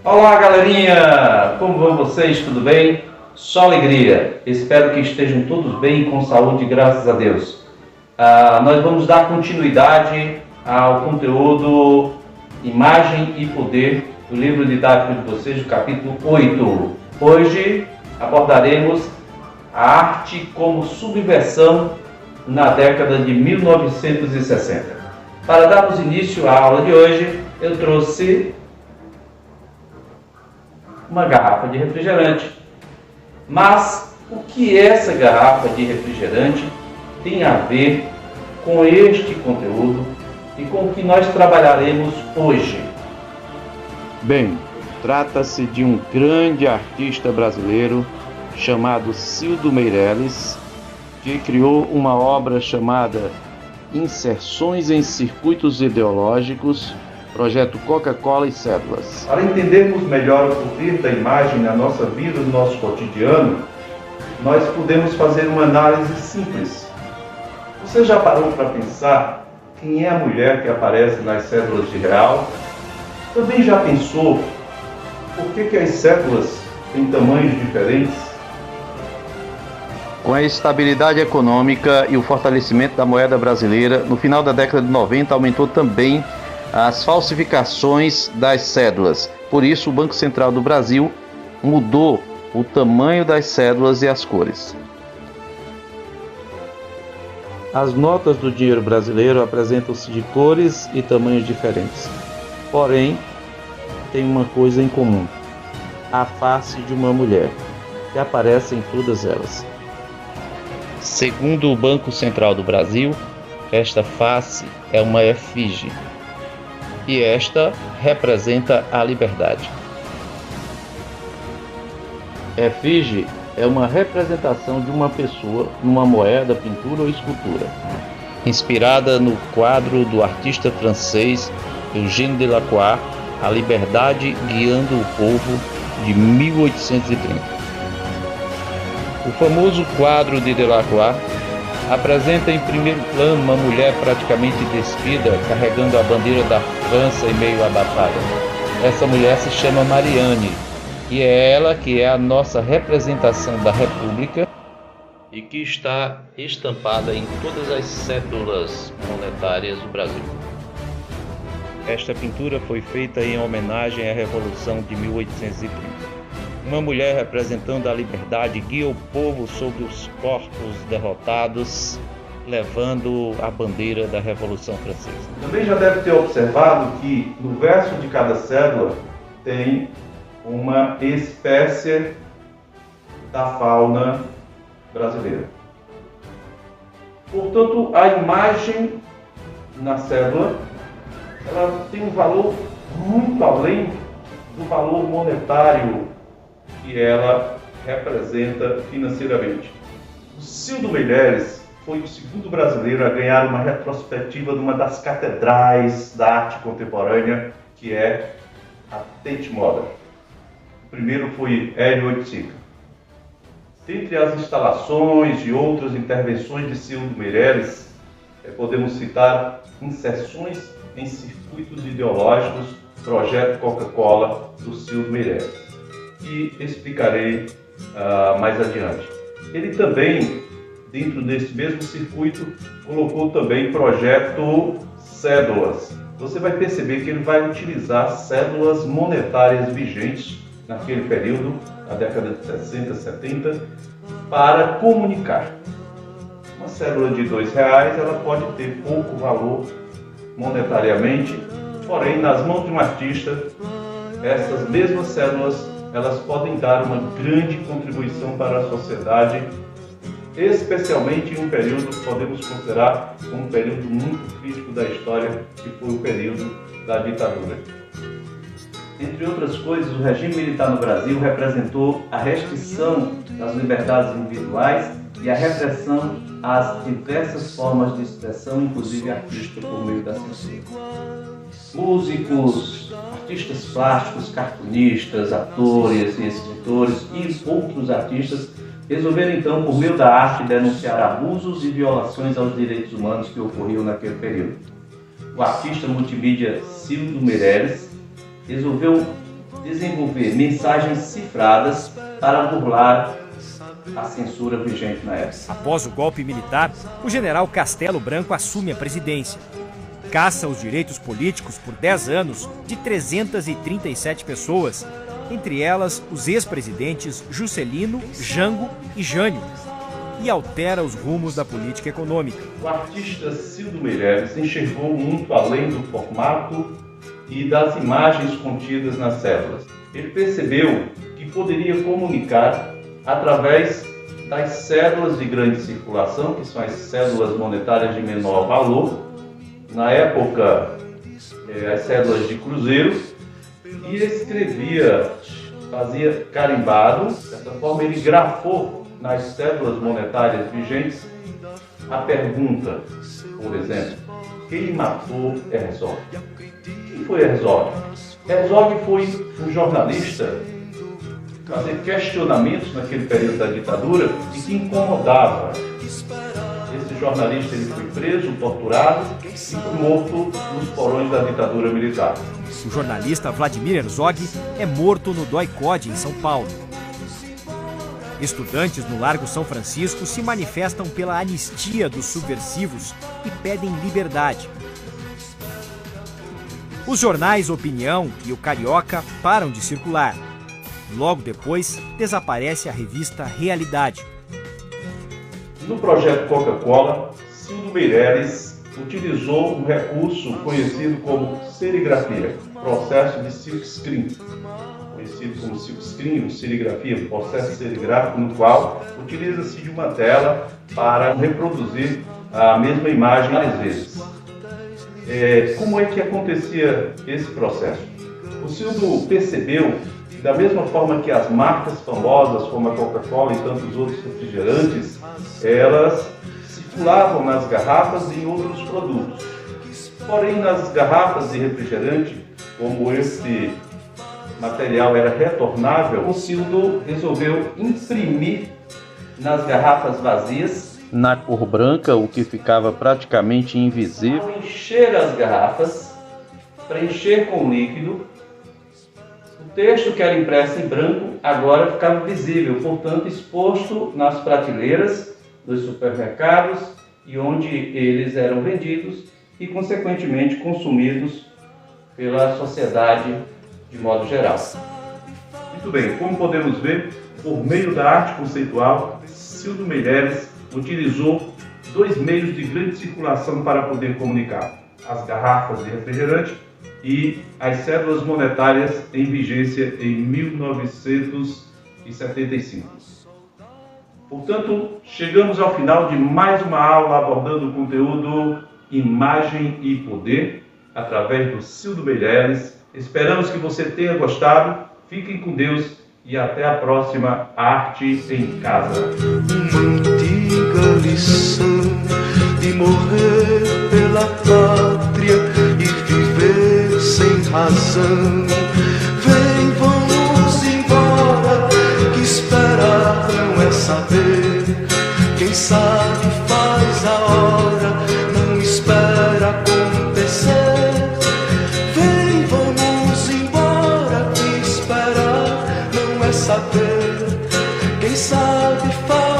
Olá, galerinha! Como vão vocês? Tudo bem? Só alegria. Espero que estejam todos bem e com saúde, graças a Deus. Nós vamos dar continuidade ao conteúdo Imagem e Poder do livro didático de vocês, do capítulo 8. Hoje abordaremos a arte como subversão na década de 1960. Para darmos início à aula de hoje, eu trouxe uma garrafa de refrigerante. Mas o que essa garrafa de refrigerante tem a ver com este conteúdo e com o que nós trabalharemos hoje? Bem, trata-se de um grande artista brasileiro chamado Cildo Meireles, que criou uma obra chamada Inserções em Circuitos Ideológicos, Projeto Coca-Cola e Cédulas. Para entendermos melhor o poder da imagem na nossa vida, no nosso cotidiano, nós podemos fazer uma análise simples. Você já parou para pensar quem é a mulher que aparece nas cédulas de real? Também já pensou por que as cédulas têm tamanhos diferentes? Com a estabilidade econômica e o fortalecimento da moeda brasileira, no final da década de 90 aumentou também as falsificações das cédulas. Por isso, o Banco Central do Brasil mudou o tamanho das cédulas e as cores. As notas do dinheiro brasileiro apresentam-se de cores e tamanhos diferentes. Porém, tem uma coisa em comum: a face de uma mulher, que aparece em todas elas. Segundo o Banco Central do Brasil, esta face é uma efígie. E esta representa a liberdade. Efígie é uma representação de uma pessoa numa moeda, pintura ou escultura, inspirada no quadro do artista francês Eugène Delacroix, A Liberdade Guiando o Povo, de 1830. O famoso quadro de Delacroix apresenta em primeiro plano uma mulher praticamente despida, carregando a bandeira da França em meio à batalha. Essa mulher se chama Marianne, e é ela que é a nossa representação da República e que está estampada em todas as cédulas monetárias do Brasil. Esta pintura foi feita em homenagem à Revolução de 1830. Uma mulher representando a liberdade guia o povo sobre os corpos derrotados, levando a bandeira da Revolução Francesa. Também já deve ter observado que no verso de cada cédula tem uma espécie da fauna brasileira. Portanto, a imagem na cédula ela tem um valor muito além do valor monetário que ela representa financeiramente. O Cildo Meireles foi o segundo brasileiro a ganhar uma retrospectiva numa das catedrais da arte contemporânea, que é a Tate Modern. O primeiro foi Hélio Oiticica. Dentre as instalações e outras intervenções de Cildo Meireles, podemos citar Inserções em Circuitos Ideológicos, Projeto Coca-Cola, do Cildo Meireles, que explicarei mais adiante. Ele também, dentro desse mesmo circuito, colocou também Projeto Cédulas. Você vai perceber que ele vai utilizar cédulas monetárias vigentes naquele período, na década de 60, 70, para comunicar. Uma cédula de R$2 ela pode ter pouco valor monetariamente, porém, nas mãos de um artista, essas mesmas cédulas elas podem dar uma grande contribuição para a sociedade, especialmente em um período que podemos considerar um período muito crítico da história, que foi o período da ditadura. Entre outras coisas, o regime militar no Brasil representou a restrição das liberdades individuais e a repressão às diversas formas de expressão, inclusive artística, por meio da censura. Músicos, artistas plásticos, cartunistas, atores e escritores e outros artistas resolveram então, por meio da arte, denunciar abusos e violações aos direitos humanos que ocorriam naquele período. O artista multimídia Cildo Meireles resolveu desenvolver mensagens cifradas para burlar a censura vigente na época. Após o golpe militar, o general Castelo Branco assume a presidência. Caça os direitos políticos por 10 anos de 337 pessoas, entre elas os ex-presidentes Juscelino, Jango e Jânio, e altera os rumos da política econômica. O artista Cildo Meireles enxergou muito além do formato e das imagens contidas nas cédulas. Ele percebeu que poderia comunicar através das cédulas de grande circulação, que são as cédulas monetárias de menor valor, na época as cédulas de cruzeiro, e escrevia, fazia carimbado. Dessa forma ele grafou nas cédulas monetárias vigentes a pergunta, por exemplo: quem matou Herzog? Quem foi Herzog? Herzog foi um jornalista que fazia questionamentos naquele período da ditadura e que incomodava. Esse jornalista ele foi preso, torturado e foi morto nos porões da ditadura militar. O jornalista Vladimir Herzog é morto no Doicode, em São Paulo. Estudantes no Largo São Francisco se manifestam pela anistia dos subversivos e pedem liberdade. Os jornais Opinião e o Carioca param de circular. Logo depois, desaparece a revista Realidade. No projeto Coca-Cola, Cildo Meireles utilizou um recurso conhecido como serigrafia, processo de silkscreen, conhecido como silkscreen ou serigrafia, processo serigráfico no qual utiliza-se de uma tela para reproduzir a mesma imagem várias vezes. Como é que acontecia esse processo? O Cildo percebeu que, da mesma forma que as marcas famosas como a Coca-Cola e tantos outros refrigerantes, elas circulavam nas garrafas e em outros produtos. Porém, nas garrafas de refrigerante, como esse material era retornável, o Cildo resolveu imprimir nas garrafas vazias, na cor branca, o que ficava praticamente invisível. Ao encher as garrafas, preencher com líquido, o texto que era impresso em branco agora ficava visível, portanto exposto nas prateleiras dos supermercados e onde eles eram vendidos e, consequentemente, consumidos pela sociedade de modo geral. Muito bem, como podemos ver, por meio da arte conceitual, Cildo Meireles utilizou dois meios de grande circulação para poder comunicar: as garrafas de refrigerante e as cédulas monetárias em vigência em 1975. Portanto, chegamos ao final de mais uma aula abordando o conteúdo Imagem e Poder, através do Cildo Meireles. Esperamos que você tenha gostado. Fiquem com Deus e até a próxima Arte em Casa. Uma antiga lição de morrer pela pátria e viver sem razão. Vem, vamos embora, que esperar não é saber. Quem sabe faz a hora, não espera acontecer. Vem, vamos embora, que esperar não é saber. Quem sabe faz